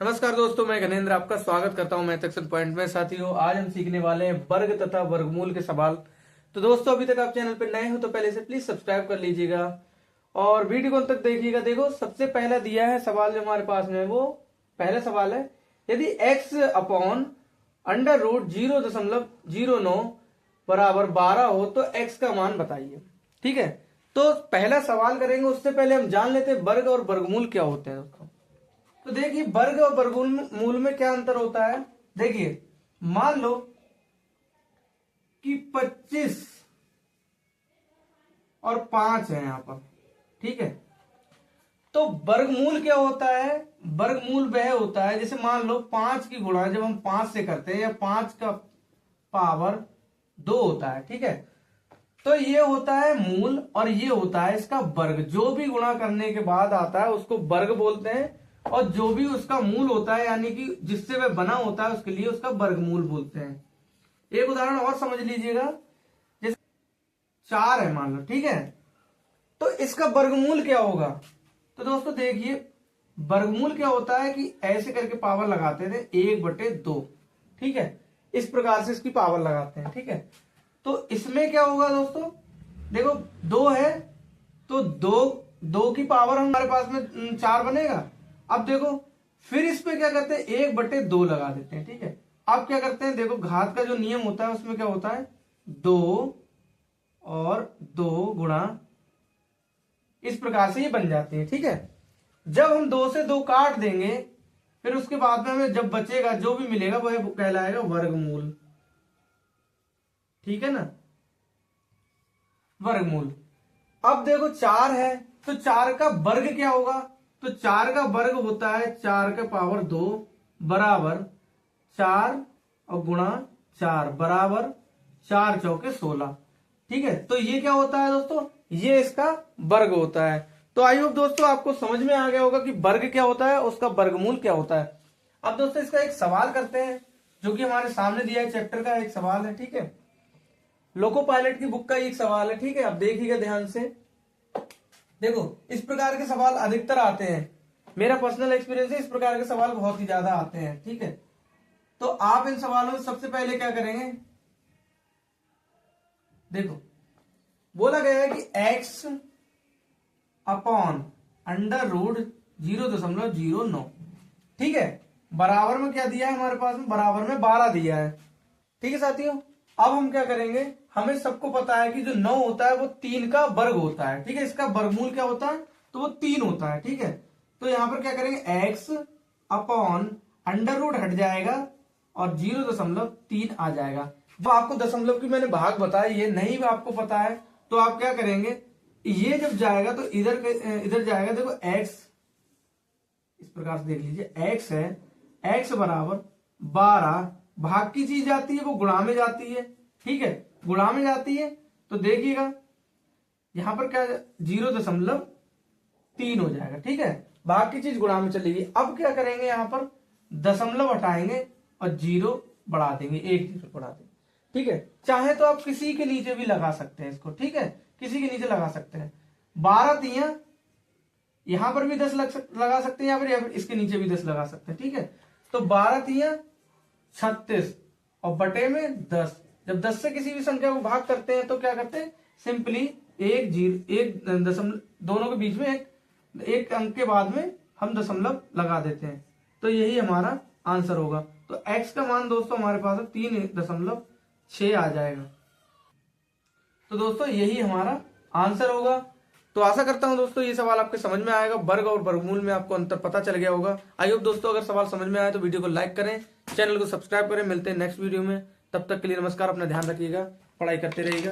नमस्कार दोस्तों, मैं गणेंद्र आपका स्वागत करता हूं मैथ एक्शन पॉइंट में। साथियों, आज हम सीखने वाले हैं वर्ग तथा वर्गमूल के सवाल। तो दोस्तों, अभी तक आप चैनल पर नए हो तो पहले से प्लीज सब्सक्राइब कर लीजिएगा और वीडियो को अंत तक देखिएगा। देखो, सबसे पहला दिया है सवाल जो हमारे पास में, वो पहला सवाल है, यदि x अपॉन अंडर रूट 0.09 बराबर 12 हो तो x का मान बताइए। ठीक है, तो पहला सवाल करेंगे, उससे पहले हम जान लेते हैं वर्ग और वर्गमूल क्या होते हैं दोस्तों। तो देखिए, वर्ग और वर्गमूल में क्या अंतर होता है। देखिए, मान लो कि 25 और 5 है यहां पर। ठीक है, तो वर्गमूल क्या होता है। वर्गमूल वह होता है, जैसे मान लो 5 की गुणा जब हम 5 से करते हैं, या 5 का पावर 2 होता है। ठीक है, तो ये होता है मूल और ये होता है इसका वर्ग। जो भी गुणा करने के बाद आता है उसको वर्ग बोलते हैं, और जो भी उसका मूल होता है, यानी कि जिससे वह बना होता है, उसके लिए उसका वर्गमूल बोलते हैं। एक उदाहरण और समझ लीजिएगा, जैसे 4 है मान लो। ठीक है, तो इसका वर्गमूल क्या होगा। तो दोस्तों देखिए, वर्गमूल क्या होता है कि ऐसे करके पावर लगाते थे 1/2। ठीक है, इस प्रकार से इसकी पावर लगाते हैं। ठीक है, तो इसमें क्या होगा दोस्तों, देखो 2 है तो 2 की पावर हमारे पास में 4 बनेगा। अब देखो, फिर इस पे क्या करते हैं, 1/2 लगा देते हैं। ठीक है, अब क्या करते हैं, देखो घात का जो नियम होता है उसमें क्या होता है, 2 और 2 गुणा, इस प्रकार से ये बन जाती है। ठीक है, जब हम 2 से 2 काट देंगे, फिर उसके बाद में हमें जब बचेगा, जो भी मिलेगा वह कहलाएगा वर्गमूल। ठीक है ना, वर्गमूल। अब देखो 4 है, तो 4 का वर्ग क्या होगा। तो 4 का वर्ग होता है 4 का पावर 2 बराबर 4 और गुणा 4 बराबर 4 चौके 16। ठीक है, तो ये क्या होता है दोस्तों, ये इसका वर्ग होता है। तो आई होप दोस्तों आपको समझ में आ गया होगा कि वर्ग क्या होता है, उसका वर्गमूल क्या होता है। अब दोस्तों इसका एक सवाल करते हैं, जो कि हमारे सामने दिया है, चैप्टर का एक सवाल है। ठीक है, लोको पायलट की बुक का एक सवाल है। ठीक है, आप देखिएगा ध्यान से। देखो, इस प्रकार के सवाल अधिकतर आते हैं, मेरा पर्सनल एक्सपीरियंस है, इस प्रकार के सवाल बहुत ही ज्यादा आते हैं। ठीक है, तो आप इन सवालों में सबसे पहले क्या करेंगे, देखो बोला गया है कि x अपॉन अंडर रूट 0.09। ठीक है, बराबर में क्या दिया है हमारे पास में, बराबर में 12 दिया है। ठीक है साथियों, अब हम क्या करेंगे, हमें सबको पता है कि जो 9 होता है वो 3 का वर्ग होता है। ठीक है, इसका वर्गमूल क्या होता है, तो वो 3 होता है। ठीक है, तो यहां पर क्या करेंगे, x अपॉन अंडर रूट हट जाएगा और 0.3 आ जाएगा। जो आपको दशमलव की मैंने भाग बताया, ये नहीं आपको पता है, तो आप क्या करेंगे, ये जब जाएगा तो इधर जाएगा। देखो x इस प्रकार से देख लीजिए, x है, x बराबर 12, भाग की चीज जाती है वो गुणा में जाती है। ठीक है, गुणा में जाती है, तो देखिएगा यहां पर क्या 0.3 हो जाएगा। ठीक है, भाग की चीज गुणा में चलेगी। अब क्या करेंगे, यहां पर दशमलव हटाएंगे और 0 बढ़ा देंगे, 1 0 बढ़ा देंगे। ठीक है, चाहे तो आप किसी के नीचे भी लगा सकते हैं इसको। ठीक है, किसी के नीचे लगा सकते हैं। 12 तियां, यहां पर भी 10 लगा सकते हैं, या फिर इसके नीचे भी 10 लगा सकते हैं। ठीक है, तो 12 तियां 36 और बटे में 10। जब 10 से किसी भी संख्या को भाग करते हैं तो क्या करते हैं, सिंपली एक दशमलव, दोनों के बीच में एक अंक के बाद में हम दशमलव लगा देते हैं, तो यही हमारा आंसर होगा। तो x का मान दोस्तों हमारे पास 3.6 आ जाएगा। तो दोस्तों यही हमारा आंसर होगा। तो आशा करता हूं दोस्तों ये सवाल आपके समझ में आएगा, वर्ग और वर्गमूल में आपको अंतर पता चल गया होगा। आई होप दोस्तों अगर सवाल समझ में आए तो वीडियो को लाइक करें, चैनल को सब्सक्राइब करें। मिलते हैं नेक्स्ट वीडियो में, तब तक के लिए नमस्कार, अपना ध्यान रखिएगा, पढ़ाई करते रहिएगा।